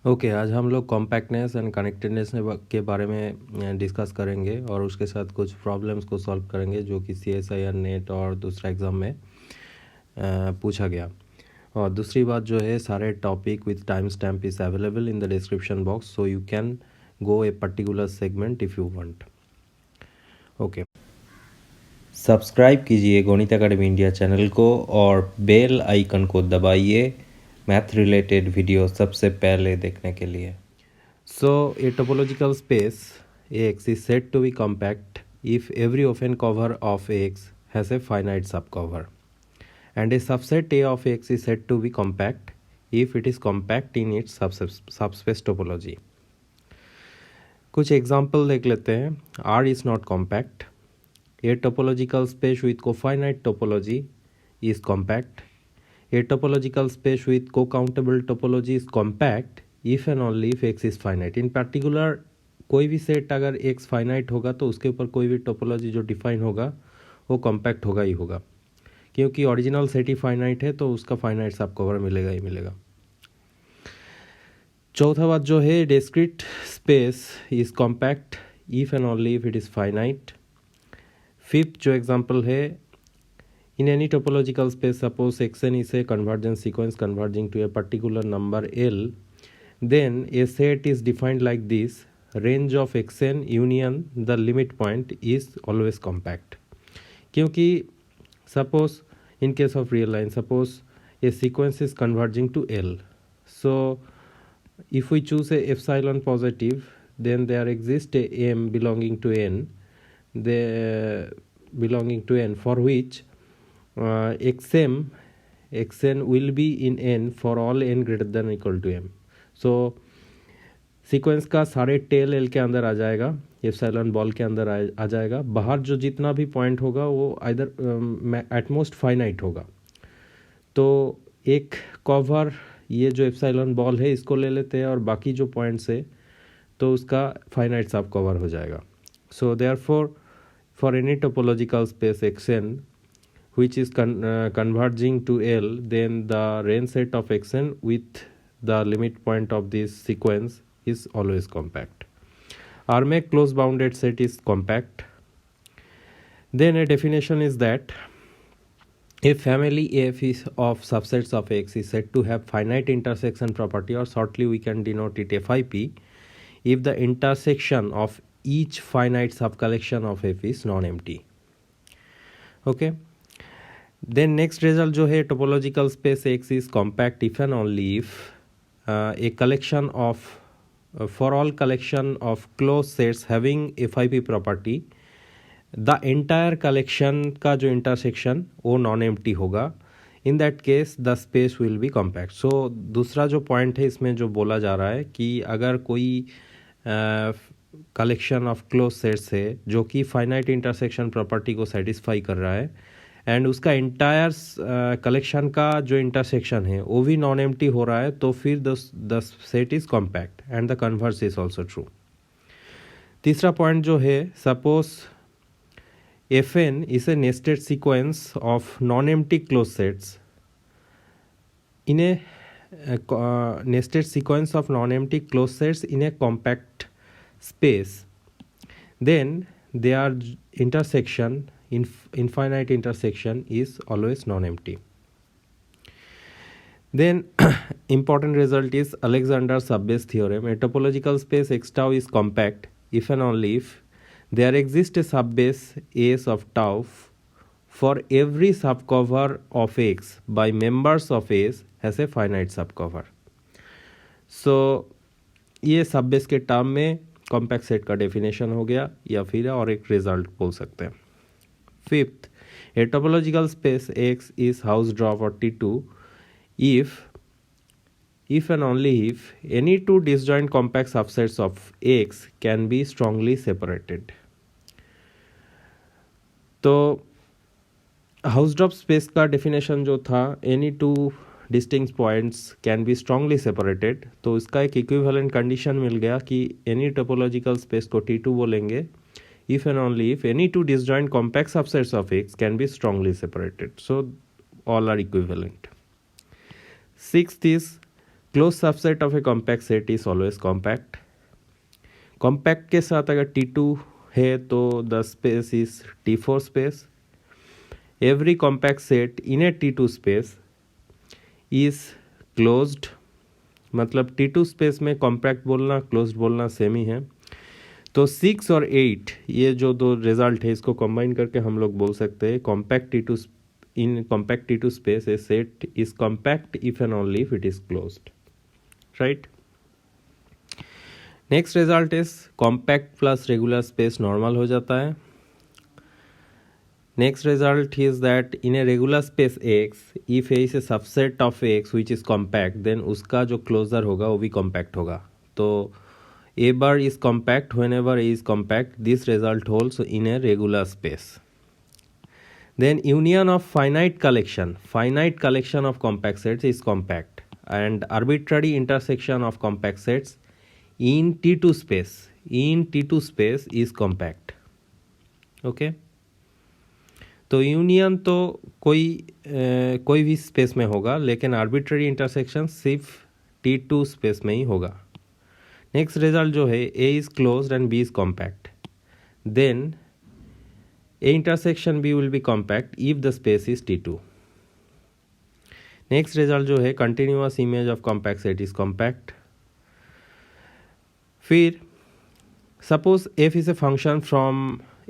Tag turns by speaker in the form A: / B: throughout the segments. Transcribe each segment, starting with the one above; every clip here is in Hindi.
A: ओके आज हम लोग कॉम्पैक्टनेस एंड कनेक्टेडनेस के बारे में डिस्कस करेंगे और उसके साथ कुछ प्रॉब्लम्स को सॉल्व करेंगे जो कि CSIR नेट और दूसरा एग्ज़ाम में पूछा गया। और दूसरी बात जो है, सारे topic with time stamp is available in the description box, so you can go a particular segment if you want. Okay, subscribe कीजिए गणित एकेडमी इंडिया चैनल को और बेल आइकन को दबाइए मैथ रिलेटेड वीडियो सबसे पहले देखने के लिए। So a topological space X is said to be compact if every open cover of X has a finite subcover, and a subset A of X is said to be compact if it is compact in its subspace topology. कुछ एग्जाम्पल देख लेते हैं। R is not compact. A topological space with cofinite topology is compact. A topological space with co-countable topology is compact if and only if X is finite. In particular, कोई भी सेट अगर X फाइनाइट होगा तो उसके ऊपर कोई भी टोपोलॉजी जो डिफाइन होगा वो कॉम्पैक्ट होगा ही होगा, क्योंकि ओरिजिनल सेट ही फाइनाइट है तो उसका फाइनाइट सब कवर मिलेगा ही मिलेगा। चौथा बात जो है, discrete space is compact if and only if it is finite. Fifth जो एग्जांपल है, in any topological space, suppose Xn is a convergence sequence converging to a particular number L, then a set is defined like this: range of Xn union the limit point is always compact. क्योंकि suppose in case of real line, suppose a sequence is converging to L, so if we choose a epsilon positive, then there exists a M belonging to N, for which xn will be in n for all n greater than equal to m. So sequence का सारे टेल एल के अंदर आ जाएगा, एप्सिलॉन बॉल के अंदर आ जाएगा। बाहर जो जितना भी पॉइंट होगा वो आइदर एटमोस्ट फाइनाइट होगा। तो एक कवर ये जो एप्सिलॉन बॉल है इसको ले लेते हैं और बाकी जो पॉइंट्स है तो उसका फाइनाइट सब कवर हो जाएगा। So therefore for any topological space xn which is converging to L, then the range set of Xn with the limit point of this sequence is always compact. Rmac close bounded set is compact. Then a definition is that a family F is of subsets of X is said to have finite intersection property, or shortly we can denote it FIP, if the intersection of each finite subcollection of F is non-empty. Okay. Then next result जो है, topological space X is compact if and only if a collection of for all collection of closed sets having FIP property, the entire collection का जो intersection वो non empty होगा। in that case the space will be compact. so दूसरा जो point है इसमें जो बोला जा रहा है कि अगर कोई collection of closed sets है जो कि finite intersection property को satisfy कर रहा है एंड उसका इंटायर कलेक्शन का जो इंटरसेक्शन है वो भी नॉन एम्प्टी हो रहा है, तो फिर the set is compact and the converse is also true. तीसरा पॉइंट जो है, suppose Fn is a nested sequence of non empty close sets in a nested sequence of non empty close sets in a compact space, then they are intersection infinite intersection is always non-empty. Then important result is Alexander subbase theorem. A topological space X tau is compact if and only if there exists a subbase S of tau for every subcover of X by members of S has a finite subcover. So ये subbase के टर्म में कॉम्पैक्ट सेट का डेफिनेशन हो गया, या फिर और एक रिजल्ट बोल सकते हैं। Fifth, a topological space X is Hausdorff or T2 if and only if any two disjoint compact subsets of X can be strongly separated. तो Hausdorff स्पेस का डेफिनेशन जो था, any two distinct points can be strongly separated, तो इसका एक इक्विवेलेंट कंडीशन मिल गया कि any topological space को T2 बोलेंगे if and only if any two disjoint compact subsets of X can be strongly separated. So all are equivalent. Sixth is close subset of A compact set is always compact. Compact के साथ अगर T2 है तो the space is T4 space. Every compact set in A T2 space is closed, मतलब T2 स्पेस में कॉम्पैक्ट बोलना क्लोज्ड बोलना सेम ही है। तो 6 और 8 ये जो दो रिजल्ट है इसको कंबाइन करके हम लोग बोल सकते हैं compact T2 in compact T2 space a set is compact if and only if it is closed, right? Next result is compact plus regular space normal हो जाता है। Next result is that in a regular space X if A is a subset of X which is compact then उसका जो closure होगा वो भी compact होगा। तो A bar is compact whenever A is compact, this result holds in a regular space. Then union of finite collection of compact sets is compact, and arbitrary intersection of compact sets in T2 space is compact. Okay, तो यूनियन तो कोई भी स्पेस में होगा, लेकिन आर्बिट्ररी इंटरसेक्शन सिर्फ T2 स्पेस में ही होगा। नेक्स्ट रिजल्ट जो है A is closed and B is compact, then A intersection B will be compact if the space is T2. Next result जो है continuous image of compact set is compact. फिर suppose f is a function from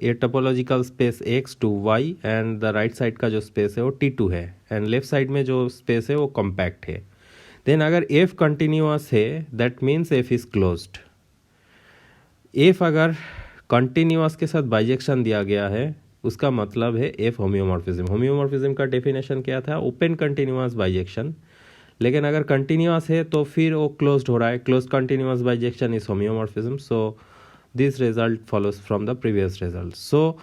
A: a topological space x to y and the right side का जो space है वो T2 है and left side में जो space है वो compact है। then अगर f continuous है that means f is closed। f अगर कंटिन्यूअस के साथ बाइजेक्शन दिया गया है उसका मतलब है एफ होम्योमॉर्फिज्म। होम्योमॉर्फिज्म का डेफिनेशन क्या था? Open continuous bijection. लेकिन अगर कंटिन्यूअस है तो फिर वो क्लोज्ड हो रहा है, close continuous bijection is homeomorphism. So this result follows from the previous result. So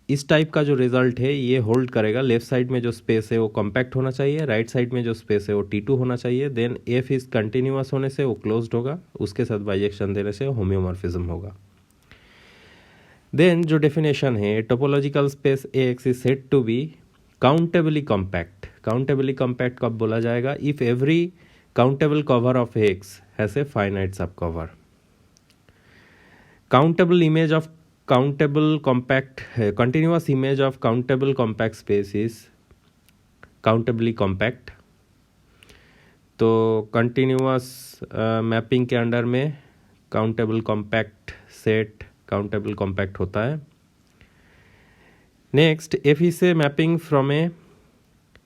A: इस टाइप का जो रिजल्ट है ये होल्ड करेगा। लेफ्ट साइड में जो स्पेस है वो कॉम्पैक्ट होना चाहिए, राइट साइड में जो स्पेस है वो T2 होना चाहिए। देन एफ इज कंटिन्यूअस होने से वो क्लोज्ड होगा, उसके साथ बाइजेक्शन देने से होम्योमॉर्फिज्म होगा। देन जो डेफिनेशन है topological space Ax is said to be countably compact. Countably compact कब बोला जाएगा? If every countable cover of X has a finite subcover. Countable image of countable compact continuous image of countable compact space is countably compact. तो कंटिन्यूअस मैपिंग के अंडर में countable compact set countable compact होता है। Next F is a mapping from a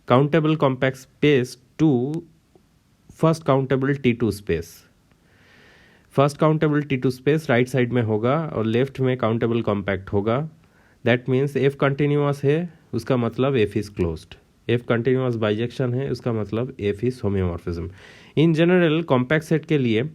A: countable compact space to first countable T2 space. First countable T2 space right side में होगा और लेफ्ट में काउंटेबल कॉम्पैक्ट होगा। दैट मीन्स एफ कंटिन्यूअस है उसका मतलब F is closed. F continuous bijection है उसका मतलब F is homeomorphism. In general compact set के लिए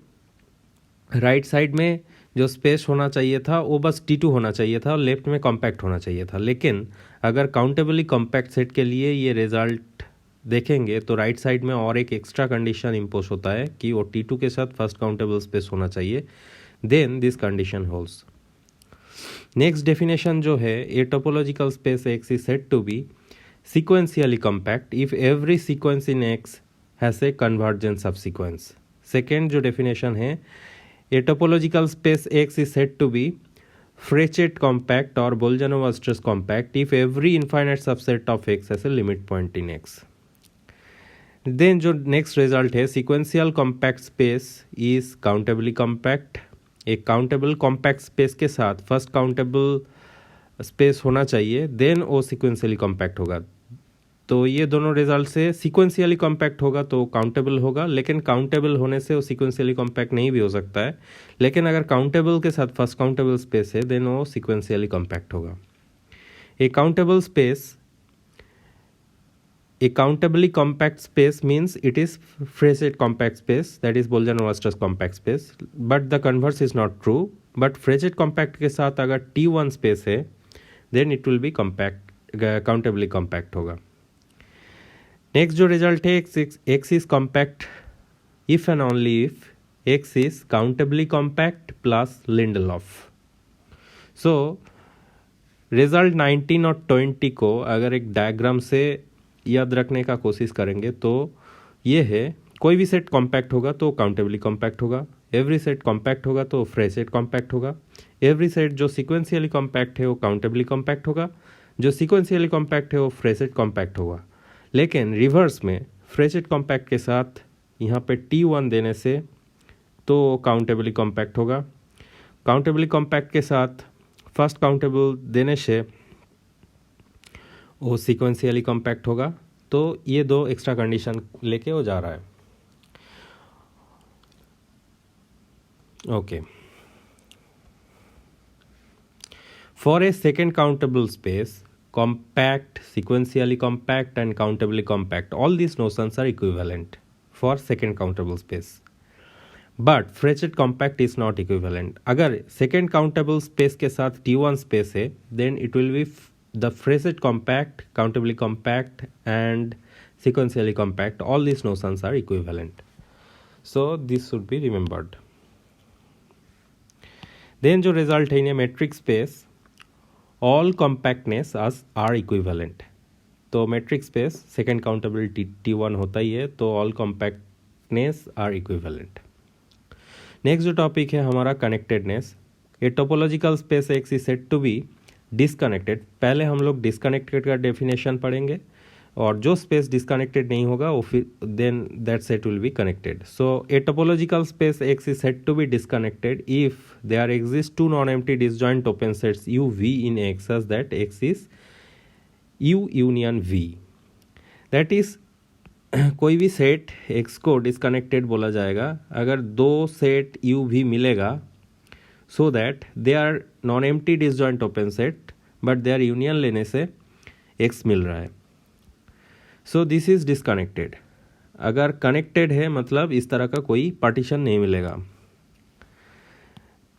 A: राइट साइड में जो स्पेस होना चाहिए था वो बस T2 होना चाहिए था और लेफ्ट में कॉम्पैक्ट होना चाहिए था। लेकिन अगर काउंटेबली कॉम्पैक्ट सेट के लिए ये रिजल्ट देखेंगे तो राइट साइड में और एक एक्स्ट्रा कंडीशन इम्पोज होता है कि वो T2 के साथ फर्स्ट काउंटेबल स्पेस होना चाहिए। Then this condition holds. Next definition जो है a topological space X is said to be sequentially compact if every sequence in X has a convergent sub sequence. Second जो डेफिनेशन है A topological space X is said to be Frechet compact or Bolzano-Weierstrass compact if every infinite subset of X has a limit point in X. Then जो next result है sequential compact space is countably compact। एक countable compact space के साथ first countable space होना चाहिए, then वो sequentially compact होगा। तो ये दोनों रिजल्ट से सीक्वेंशियली कॉम्पैक्ट होगा तो काउंटेबल होगा, लेकिन काउंटेबल होने से वो सीक्वेंशियली कॉम्पैक्ट नहीं भी हो सकता है। लेकिन अगर काउंटेबल के साथ फर्स्ट काउंटेबल स्पेस है देन वो सीक्वेंशियली कॉम्पैक्ट होगा। A countable space a countably compact space means it is Frechet compact space, that is Bolzano Weierstrass compact space, but the converse is not true. But Frechet compact के साथ अगर T1 स्पेस है then it will be compact countably compact होगा। नेक्स्ट जो रिजल्ट है X is compact if and only if X is countably compact plus Lindelof. So result 19 और 20 को अगर एक डायग्राम से याद रखने का कोशिश करेंगे तो ये है कोई भी सेट कॉम्पैक्ट होगा तो काउंटेबली कॉम्पैक्ट होगा, एवरी सेट कॉम्पैक्ट होगा तो फ्रेश सेट कॉम्पैक्ट होगा, एवरी सेट जो सीक्वेंशियली कॉम्पैक्ट है वो काउंटेबली कॉम्पैक्ट होगा, जो सीक्वेंशियली कॉम्पैक्ट है वो फ्रेश सेट कॉम्पैक्ट होगा। लेकिन रिवर्स में फ्रेश सेट कॉम्पैक्ट के साथ यहाँ पे T1 देने से तो काउंटेबली कॉम्पैक्ट होगा, काउंटेबली कॉम्पैक्ट के साथ फर्स्ट काउंटेबल देने से वो सीक्वेंशियली कॉम्पैक्ट होगा। तो ये दो एक्स्ट्रा कंडीशन लेके वो जा रहा है। Okay, for a second countable space, compact, sequentially compact and countably compact, all these notions are equivalent for second countable space, but Frechet compact is not equivalent. अगर second countable space के साथ T1 space है then it will be the Frechet compact, countably compact and sequentially compact, all these notions are equivalent, so this should be remembered. Then जो result है in a metric space, all compactness are equivalent. तो metric space second countable T1 होता ही है, तो all compactness are equivalent. Next जो टॉपिक है हमारा connectedness. A topological space X is said to be disconnected. पहले हम लोग डिसकनेक्टेड का डेफिनेशन पढ़ेंगे, और जो स्पेस डिसकनेक्टेड नहीं होगा वो फिर then that set will be connected. So a topological space X is said to be disconnected if there exist two non empty disjoint open sets U V in X such that X is U union V. That is कोई भी सेट एक्स को डिसकनेक्टेड बोला जाएगा अगर दो सेट यू वी मिलेगा so that they are non empty disjoint open set but they are union लेने से एक्स मिल रहा है। So this is disconnected. अगर कनेक्टेड है मतलब इस तरह का कोई पार्टीशन नहीं मिलेगा।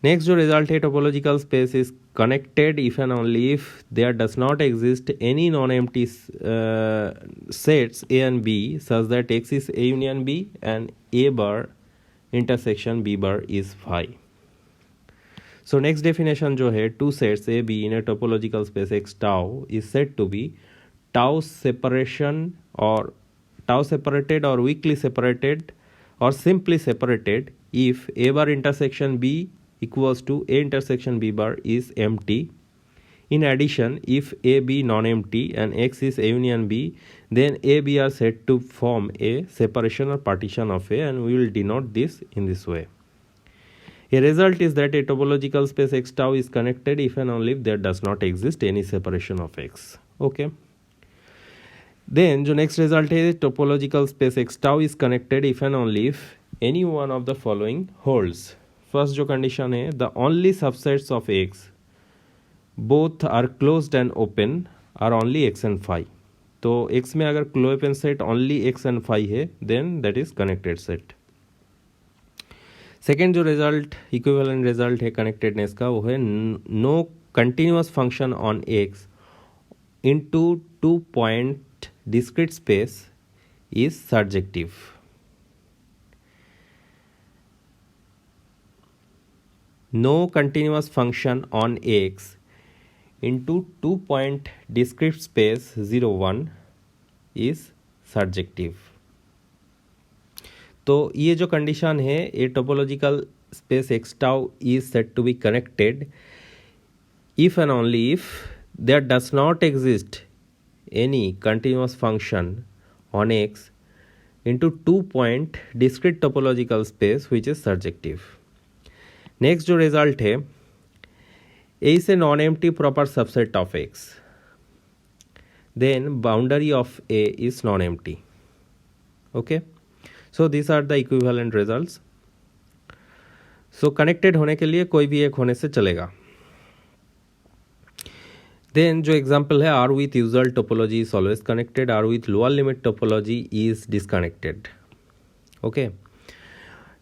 A: नेक्स्ट जो रिजल्ट है, topological space is connected if and only if there does not exist any non empty sets A and B such that X is A union B and A bar intersection B bar is phi. So next definition जो है, two sets A B in a topological space X tau is said to be tau separation or tau separated or weakly separated or simply separated if a bar intersection b equals to a intersection b bar is empty. In addition, if a be non-empty and x is a union b, then a b are said to form a separation or partition of a, and we will denote this in this way. A result is that a topological space x tau is connected if and only if there does not exist any separation of x. Okay. Then जो नेक्स्ट रिजल्ट है, topological space X tau is connected if and only if any one of the following holds. First जो कंडीशन है, the only subsets of X both are closed and open are only X and phi. तो एक्स में अगर close open set only X and phi है then that is connected set. Second जो रिजल्ट इक्विवेलेंट रिजल्ट है कनेक्टेडनेस का, वो है no continuous function on X into 2 point discrete space is surjective. No continuous function on x into 2 point discrete space 0 1 is surjective. तो ये जो कंडीशन है, ये topological space X tau is said to be connected if and only if there does not exist any continuous function on x into 2 point discrete topological space which is surjective. Next जो result है, A is a non-empty proper subset of x, then boundary of A is non-empty. Okay, so these are the equivalent results. So connected होने के लिए कोई भी एक होने से चलेगा। देन जो एग्जाम्पल है, R with usual topology is always connected, R with lower limit topology is disconnected. Okay,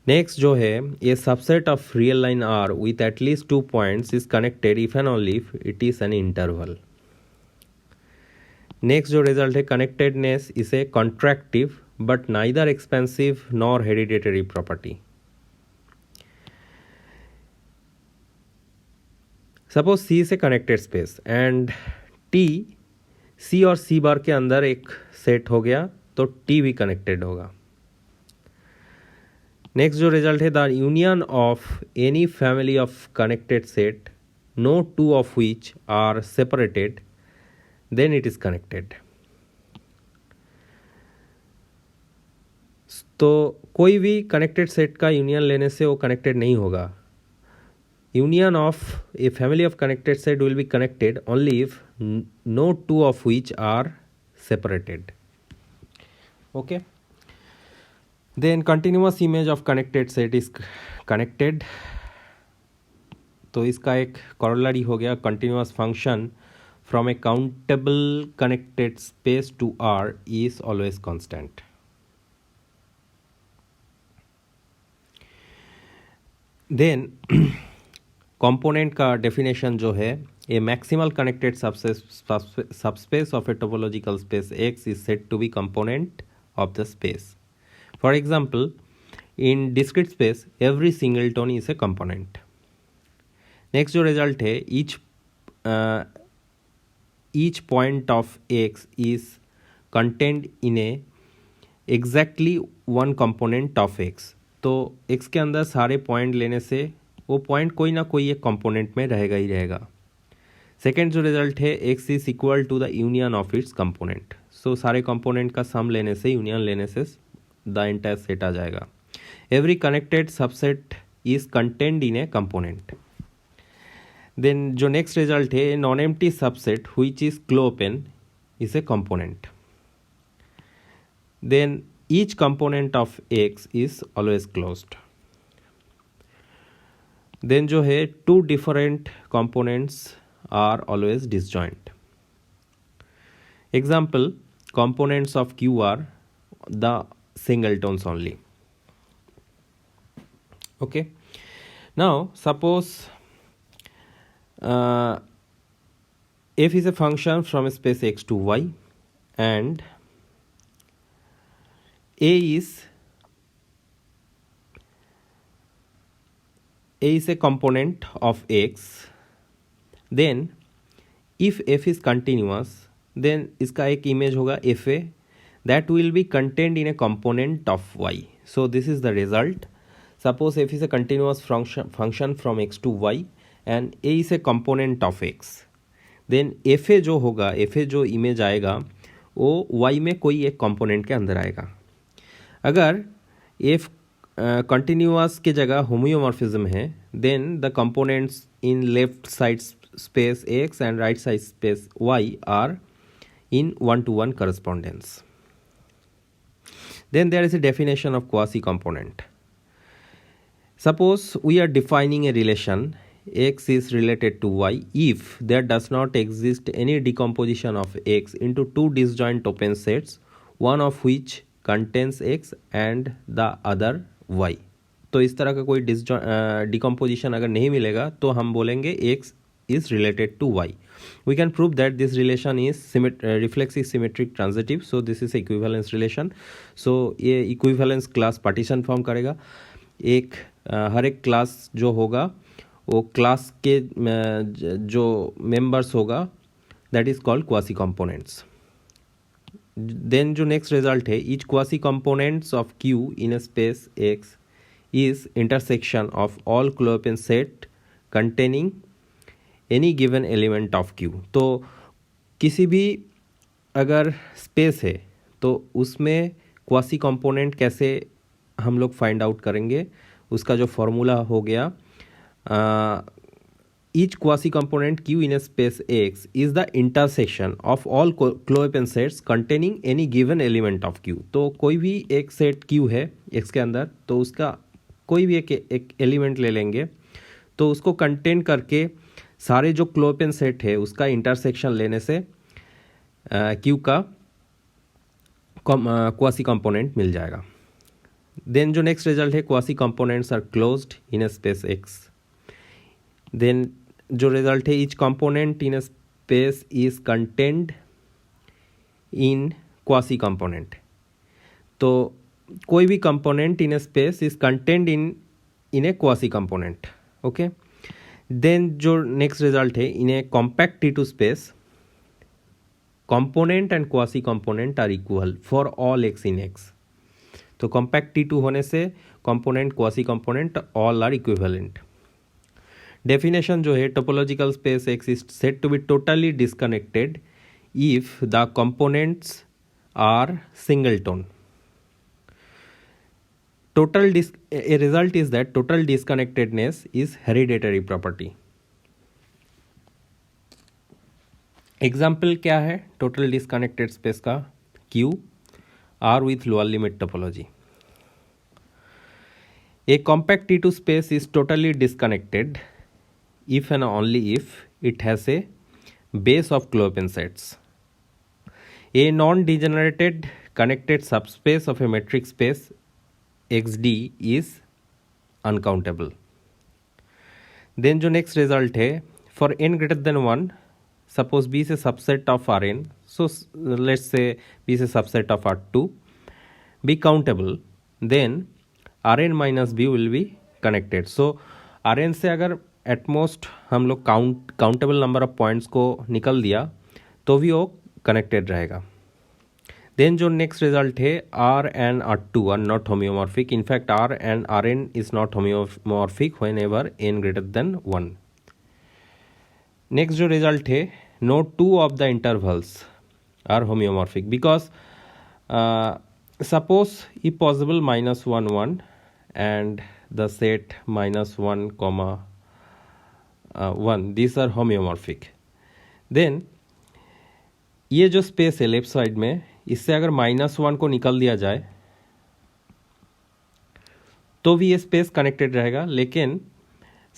A: next जो है, ये subset of real line R with at least 2 points is connected if and only if it is an interval. Next जो रिजल्ट है, connectedness is a contractive but neither expansive nor hereditary property. Suppose C से connected space and T C और सी बार के अंदर एक सेट हो गया तो टी भी कनेक्टेड होगा। नेक्स्ट जो रिजल्ट है, the union of any family of connected set no two of which are separated then it is connected. तो कोई भी कनेक्टेड सेट का यूनियन लेने से वो कनेक्टेड नहीं होगा। Union of a family of connected set will be connected only if no two of which are separated. Okay, then continuous image of connected set is connected. तो इसका एक कॉरोलरी हो गया, continuous function from a countable connected space to R is always constant. Then component का डेफिनेशन जो है, a maximal connected subspace of a topological space X is said to be component of the space. For example, in discrete space, every singleton is a component. Next जो रिजल्ट है, each point of X is contained in a exactly one component of X. तो X के अंदर सारे पॉइंट लेने से वो पॉइंट कोई ना कोई एक कंपोनेंट में रहेगा ही रहेगा। सेकेंड जो रिजल्ट है, X is equal to the union of its component. So सारे कंपोनेंट का सम लेने से, यूनियन लेने से द एंटायर सेट आ जाएगा। Every connected subset is contained in a component. Then जो नेक्स्ट रिजल्ट है, non empty subset which is clopen is a component. Then each component of X is always closed. Then जो है, two different components are always disjoint. Example, components of Q are the singletons only. Okay, now suppose f is a function from a space X to Y and A is a component of X. Then if f is continuous, then इसका एक इमेज होगा fa that will be contained in a component of y. So this is the result. Suppose f is a continuous function from x to y and a is a component of x. Then fa जो होगा, fa जो इमेज आएगा वो y में कोई एक कंपोनेंट के अंदर आएगा। अगर f कंटिन्यूअस के जगह होम्योमॉर्फिज्म है, then the components in left side space x and right side space y are in one-to-one correspondence. Then there is a definition of quasi-component. Suppose we are defining a relation x is related to y if there does not exist any decomposition of x into two disjoint open sets, one of which contains x and the other y. तो इस तरह का कोई डिकम्पोजिशन अगर नहीं मिलेगा तो हम बोलेंगे x is related to y. We can prove that this relation is reflexive symmetric transitive, so this is equivalence relation. So ये equivalence class partition फॉर्म करेगा। हर एक क्लास जो होगा वो क्लास के जो मेंबर्स होगा that is called quasi components. Then जो next result है, each quasi components of Q in a space X is intersection of all Clopin set containing any given element of Q. तो किसी भी अगर स्पेस है तो उसमें क्वासी कंपोनेंट कैसे हम लोग फाइंड आउट करेंगे, उसका जो फॉर्मूला हो गया, each quasi component Q in a space X is the intersection of all Clopin sets containing any given element of Q. तो कोई भी एक सेट Q है X के अंदर, तो उसका कोई भी एक एलिमेंट ले लेंगे तो उसको कंटेन करके सारे जो क्लोपेन सेट है उसका इंटरसेक्शन लेने से Q का क्वासी कंपोनेंट मिल जाएगा। देन जो नेक्स्ट रिजल्ट है, quasi components are closed in a space X. Then जो रिजल्ट है, each component in a space is contained in quasi component. तो कोई भी component in a space is contained in a quasi component. Okay. Then जो नेक्स्ट रिजल्ट है, in a compact T2 space component and quasi component are equal for all x in x. तो कॉम्पैक्ट T2 होने से component, quasi component, all are equivalent. Definition जो है, topological space X is said to be totally disconnected if the components are singleton. A result is that total disconnectedness is hereditary property. Example क्या है टोटल डिस्कनेक्टेड स्पेस का? Q R with lower limit topology. A compact T2 space is totally disconnected if and only if it has a base of Klopen sets. A non-degenerated connected subspace of a metric space XD is uncountable. Then जो next result है, for n greater than 1, suppose B is a subset of Rn, so let's say B is a subset of R2, be countable, then Rn minus B will be connected. So Rn से अगर at most हम लोग countable number of points को निकल दिया तो भी वो connected रहेगा. देन जो नेक्स्ट रिजल्ट है, R and R2 are not homeomorphic. In fact, R and Rn is not homeomorphic whenever n greater than 1. Next जो रिजल्ट है, no two of the intervals are homeomorphic because suppose if possible minus 1 1 and the set minus 1 comma 1, these are homeomorphic. Then ये जो स्पेस है लेफ्ट साइड में, इससे अगर -1 को निकल दिया जाए तो भी ये स्पेस कनेक्टेड रहेगा, लेकिन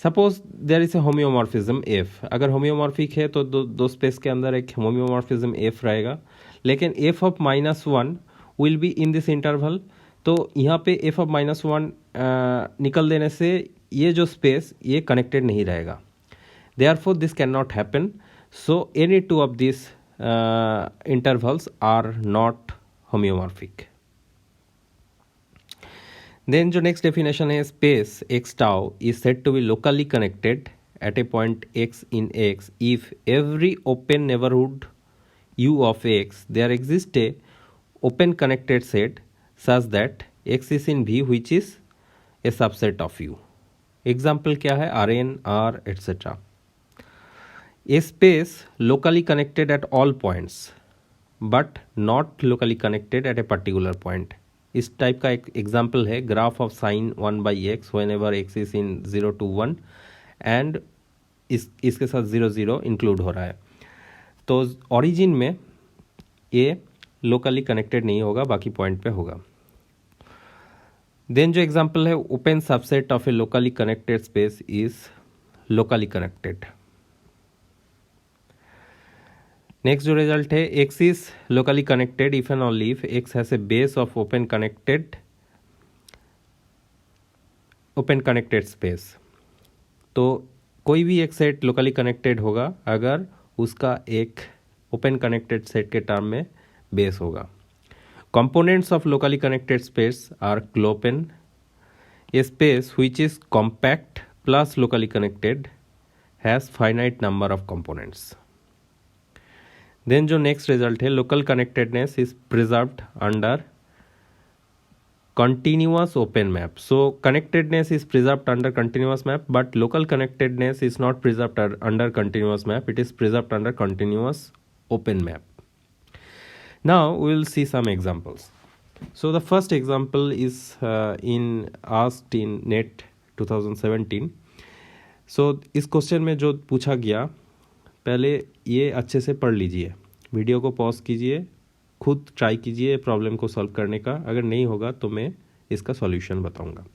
A: suppose there is a homeomorphism F, अगर होम्योमॉर्फिक है तो दो स्पेस के अंदर एक होम्योमॉर्फिज्म एफ रहेगा, लेकिन F of -1 will be in this interval, तो यहाँ पे एफ ऑफ -1 निकल देने से ये जो स्पेस ये कनेक्टेड नहीं रहेगा. Therefore this can not happen. So any two of this intervals are not homeomorphic. Then जो next definition है, space x tau is said to be locally connected at a point x in x if every open neighborhood u of x there exists a open connected set such that x is in V which is a subset of u. Example क्या है? Rn, R, etc. A space locally connected at all points but not locally connected at a particular point. इस टाइप का एक एग्जाम्पल है, graph of sine 1/x whenever x is in 0 to 1 and इसके साथ 0 0 इंक्लूड हो रहा है, तो ओरिजिन में ये लोकली कनेक्टेड नहीं होगा, बाकी पॉइंट पे होगा. देन जो एग्जाम्पल है, open subset of A locally connected space is locally connected. Next जो रिजल्ट है, X is locally connected if and only if x has a base of open connected space. तो कोई भी एक सेट लोकली कनेक्टेड होगा अगर उसका एक ओपन कनेक्टेड सेट के टर्म में बेस होगा. Components of locally connected space are clopen. A space which is compact plus locally connected has finite number of components. Then जो नेक्स्ट रिजल्ट है, local connectedness is preserved under continuous open map. So connectedness is preserved under continuous map, but local connectedness is not preserved under continuous map. It is preserved under continuous open map. Now we will see some examples. So the first example is asked in NET 2017. So इस क्वेश्चन में जो पूछा गया, पहले ये अच्छे से पढ़ लीजिए, वीडियो को पॉज कीजिए, खुद ट्राई कीजिए प्रॉब्लम को सॉल्व करने का. अगर नहीं होगा तो मैं इसका सॉल्यूशन बताऊंगा.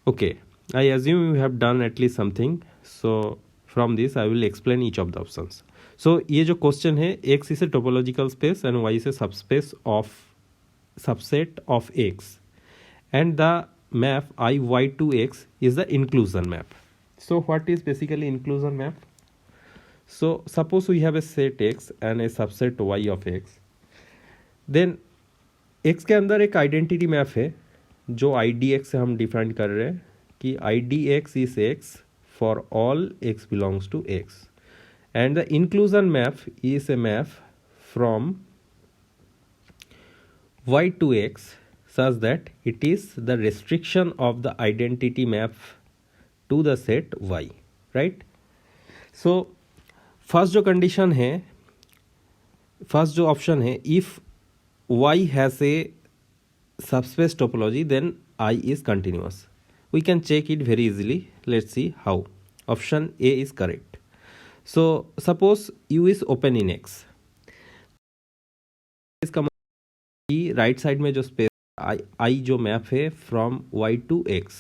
A: Okay, I assume you have done at least something, so from this I will explain each of the options. So ये जो क्वेश्चन है, X is a topological space and Y is a subset of X and the map I to x is the inclusion map. So what is basically inclusion map? So suppose we have a set x and a subset y of x. Then x के अंदर एक आइडेंटिटी मैप है जो IDX से हम डिफाइन कर रहे हैं कि IDX is x for all x belongs to x. And the inclusion map is a map from y to x such that it is the restriction of the identity map to the set y, right? So first जो कंडीशन है, फर्स्ट जो ऑप्शन है, if y has a subspace topology then I is continuous. We can check it very easily. Let's see how. Option A is correct. So suppose U is open in X. इसका मतलब कि राइट साइड में जो स्पेस I जो मैप है फ्रॉम Y टू X,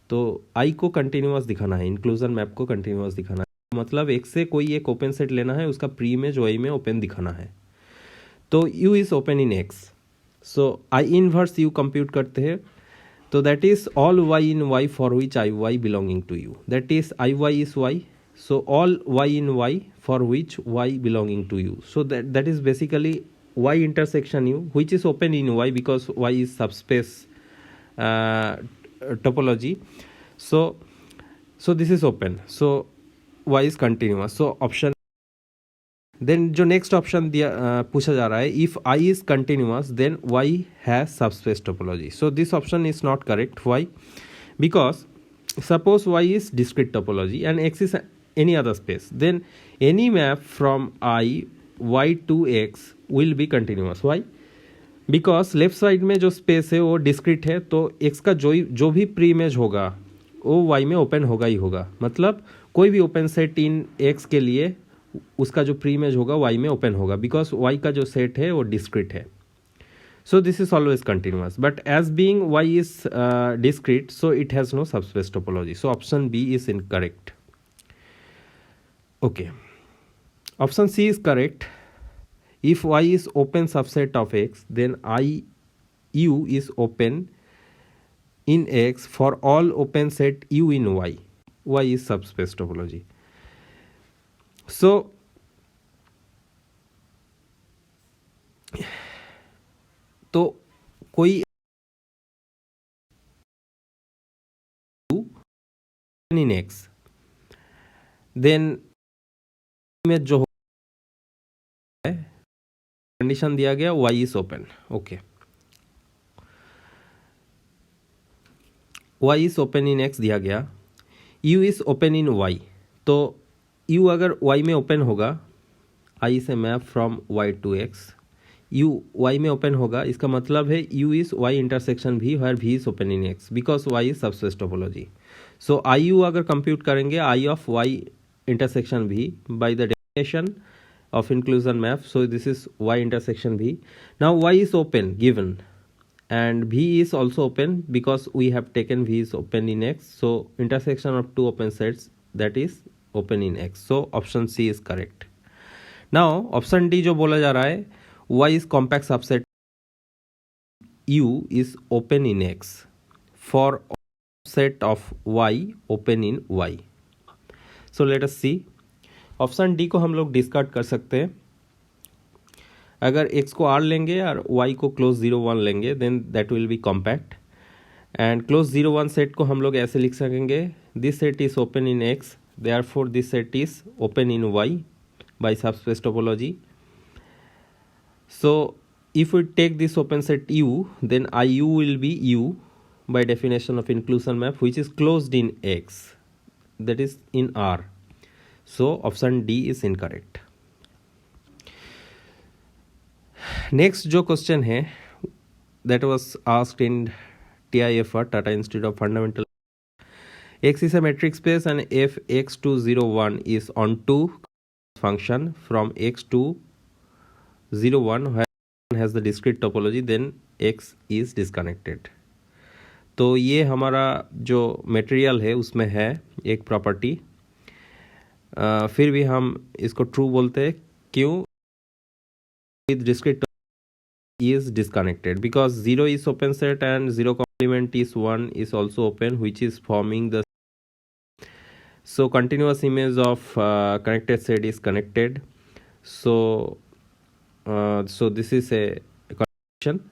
A: तो I को कंटिन्यूअस दिखाना है, इंक्लूजन मैप को कंटिन्यूअस दिखाना है, मतलब X से कोई एक ओपन सेट लेना है, उसका प्री इमेज Y में ओपन दिखाना है. तो U is open in X, so I inverse U compute करते हैं, तो that is all Y in Y for which IY belonging to U, that is IY is Y, so all Y in Y for which Y belonging to U, so that is basically Y intersection U, which is open in Y because Y is subspace topology. So this is open, so Y is continuous, so option. Then जो नेक्स्ट ऑप्शन दिया पूछा जा रहा है, if I is continuous then Y has subspace topology. So this option is not correct. Why? Because suppose Y is discrete topology and X is any other space, then any map from Y to X will be continuous. Why? Because left side में जो स्पेस है वो डिस्क्रीट है, तो X का जो भी प्री इमेज होगा वो Y में ओपन होगा ही होगा, मतलब कोई भी ओपन सेट इन X के लिए उसका जो प्री इमेज होगा Y में ओपन होगा, बिकॉज Y का जो सेट है वो डिस्क्रीट है. So this is always continuous, but as being Y is discrete, so it has no subspace topology. So option B is incorrect. Okay, option C is correct. If Y is open subset of X, then U is open in X for all open set U in Y. Y is subspace topology. So तो कोई इन X, देन इमेज जो है कंडीशन दिया गया Y is open. Okay, Y is open in X दिया गया, U is open in Y, तो U अगर Y में ओपन होगा, I से map from Y to X, U Y में ओपन होगा, इसका मतलब है U is Y intersection V where V is open in X because Y is subspace topology. So IU अगर कंप्यूट करेंगे I of Y intersection V by the definition of inclusion map, so this is Y intersection V. Now Y is open given and V is also open because we have taken V is open in X, so intersection of two open sets, that is open in X. So option C is correct. Now option D जो बोला जा रहा है, Y is compact subset U is open in X for set of Y open in Y. So let us see. Option D को हम लोग डिस्कार्ड कर सकते हैं. अगर x को R लेंगे और y को क्लोज 0 1 लेंगे, then that will be compact. And close 0 1 set को हम लोग ऐसे लिख सकेंगे, this set is open in x, therefore this set is open in y by subspace topology. So if we take this open set U, then IU will be U by definition of inclusion map which is closed in X, that is in R. So option D is incorrect. Next जो क्वेश्चन है, that was asked in TIFR, Tata Institute of Fundamental. X is a metric space and if x to 0 1 is on two function from x to 0 1 where one has the discrete topology, then X is disconnected. तो ये हमारा जो मटेरियल है उसमें है एक प्रॉपर्टी, फिर भी हम इसको ट्रू बोलते हैं. क्यों? With discrete is disconnected because 0 is open set and 0 complement is 1 is also open, which is forming the, so continuous image of connected set is connected. So this is a condition,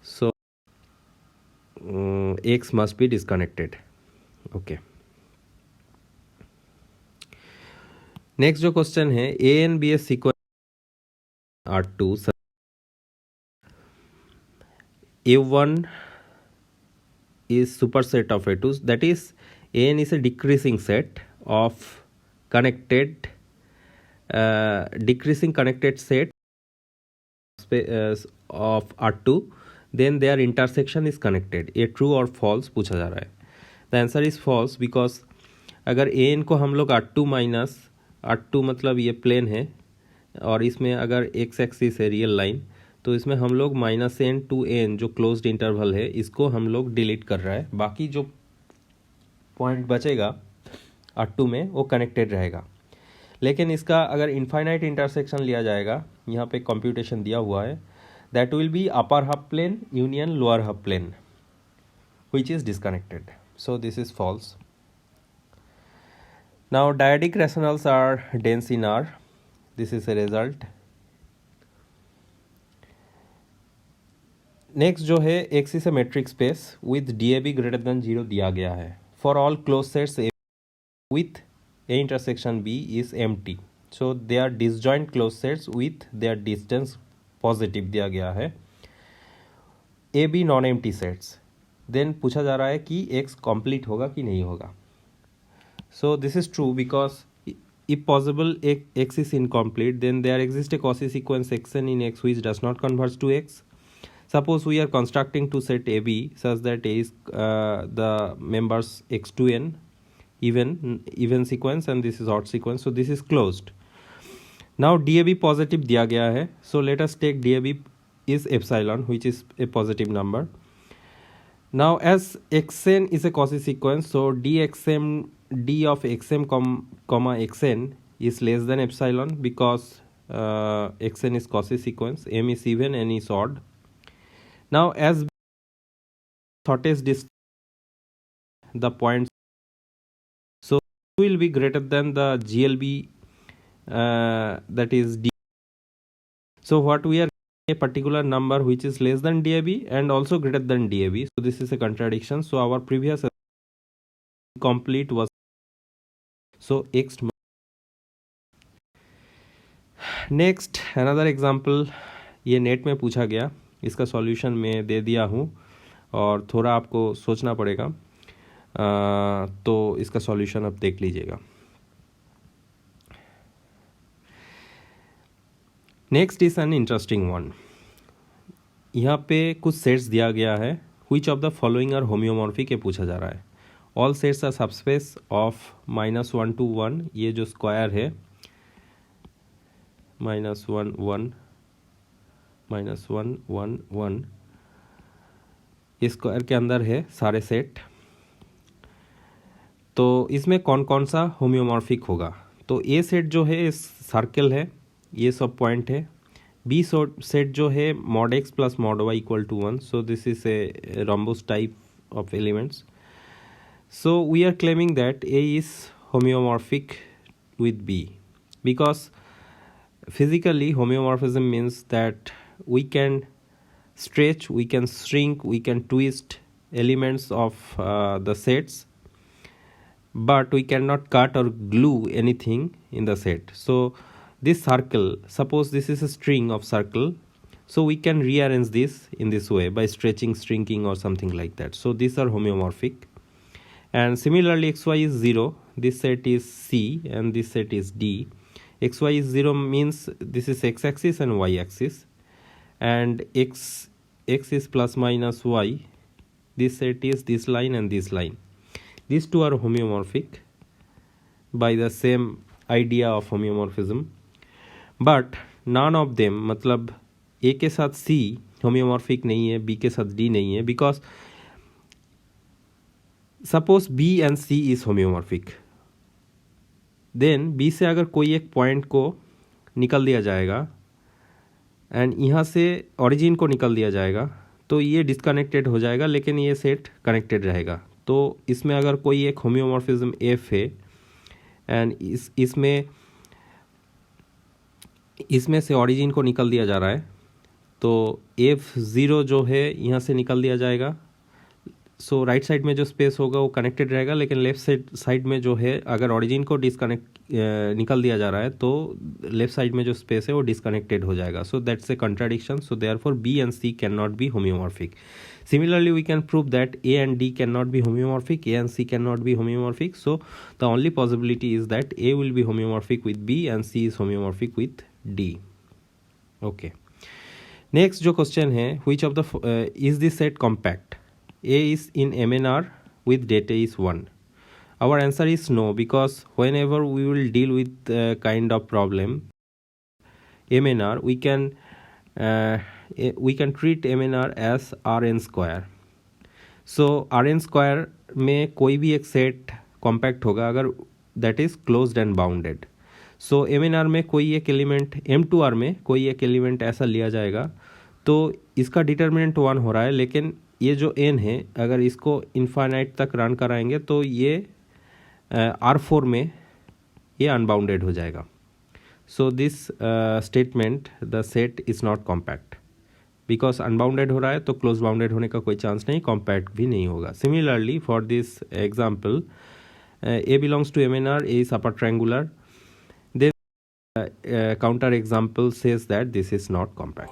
A: so X must be disconnected. Okay, next जो क्वेश्चन है, A and B sequence R2 A1 is superset of A2, that is An is a decreasing set of connected set of R2, then their intersection is connected. ये true or false पूछा जा रहा है. The answer is false because अगर An को हम लोग R2 माइनस R2 मतलब ये प्लेन है और इसमें अगर x एक्सिस है रियल लाइन, तो इसमें हम लोग -n to n जो क्लोज्ड इंटरवल है इसको हम लोग डिलीट कर रहा है. बाकी जो पॉइंट बचेगा R2 में वो कनेक्टेड रहेगा. लेकिन इसका अगर इनफाइनाइट इंटरसेक्शन लिया जाएगा, यहाँ पे कंप्यूटेशन दिया हुआ है, that will be upper half plane union lower half plane which is disconnected. So this is false. Now dyadic rationals are dense in R. This is a result. Next जो है X is a metric space with DAB greater than 0 दिया गया है. For all closed sets A with A intersection B is empty. So they are disjoint closed sets with their distance positive दिया गया है. A B non empty sets. Then पूछा जा रहा है कि X complete होगा कि नहीं होगा. So this is true because if possible X is incomplete, then there exists a Cauchy sequence xn in X which does not converge to X. Suppose we are constructing to set AB such that A is the members x to n even sequence and this is odd sequence, so this is closed. Now DAB positive दिया गया है, so let us take DAB is epsilon which is a positive number. Now as xn is a Cauchy sequence, so d of xm comma xn is less than epsilon because xn is Cauchy sequence, m is even, n is odd. Now as shortest distance the points, so will be greater than the GLB that is D. So what we are a particular number which is less than DAB and also greater than DAB. So this is a contradiction. So our previous complete was so X. Next another example ये नेट में पूछा गया, इसका सॉल्यूशन मैं दे दिया हूँ और थोड़ा आपको सोचना पड़ेगा, तो इसका सॉल्यूशन अब देख लीजिएगा. Next is an interesting one. यहाँ पे कुछ सेट्स दिया गया है. Which of the following are homeomorphic ये पूछा जा रहा है. All sets are subspace of -1 to 1. ये जो स्क्वायर है -1 1 -1 1 1 इस स्क्वायर के अंदर है सारे सेट. तो इसमें कौन कौन सा होम्योमॉर्फिक होगा. तो ए सेट जो है सर्कल है, ये सब पॉइंट है. बी सेट जो है mod x plus mod y equal to 1, so this is a rhombus type of elements. So we are claiming that A is homeomorphic with B because physically homeomorphism means that we can stretch, we can shrink, we can twist elements of the sets, but we cannot cut or glue anything in the set. So this circle, suppose this is a string of circle, so we can rearrange this in this way by stretching, shrinking or something like that. So these are homeomorphic. And similarly xy is 0, this set is C and this set is D. Xy is 0 means this is x axis and y axis, and x is plus minus y, this set is this line and this line. These two are homeomorphic by the same idea of homeomorphism, but none of them, मतलब A के साथ C होम्योमॉर्फिक नहीं है, B के साथ D नहीं है, because suppose B and C is homeomorphic, then B से अगर कोई एक पॉइंट को निकल दिया जाएगा एंड यहाँ से ओरिजिन को निकल दिया जाएगा, तो ये डिस्कनेक्टेड हो जाएगा लेकिन ये सेट कनेक्टेड रहेगा. तो इसमें अगर कोई एक होम्योमॉर्फिज्म F है एंड इसमें से ओरिजिन को निकल दिया जा रहा है, तो F0 जो है यहाँ से निकल दिया जाएगा. सो राइट साइड में जो स्पेस होगा वो कनेक्टेड रहेगा, लेकिन लेफ्ट साइड में जो है अगर ऑरिजिन को डिसकनेक्ट निकल दिया जा रहा है तो लेफ्ट साइड में जो स्पेस है वो डिसकनेक्टेड हो जाएगा. So that's a contradiction. So therefore B and C can not be homeomorphic. Similarly, we can prove that A and D cannot be homeomorphic, A and C cannot be homeomorphic. So the only possibility is that A will be homeomorphic with B and C is homeomorphic with D. Okay. Next जो question है, which of the is this set compact? A is in MNR with data is 1. Our answer is no, because whenever we will deal with kind of problem MNR, we can treat MNR as Rn square. So Rn square में कोई भी एक सेट कॉम्पैक्ट होगा अगर that is closed end bounded. So MNR में कोई एक एलिमेंट, M2R में कोई एक एलिमेंट ऐसा लिया जाएगा तो इसका डिटर्मिनेंट 1 हो रहा है, लेकिन ये जो n है अगर इसको इनफाइनाइट तक रन कराएंगे तो ये R4 में ये अनबाउंडेड हो जाएगा. So this statement the set is not compact, because unbounded हो रहा है तो क्लोज बाउंडेड होने का कोई चांस नहीं, कॉम्पैक्ट भी नहीं होगा. Similarly for this example A belongs to MNR, A is upper triangular, then counter example says that this is not compact.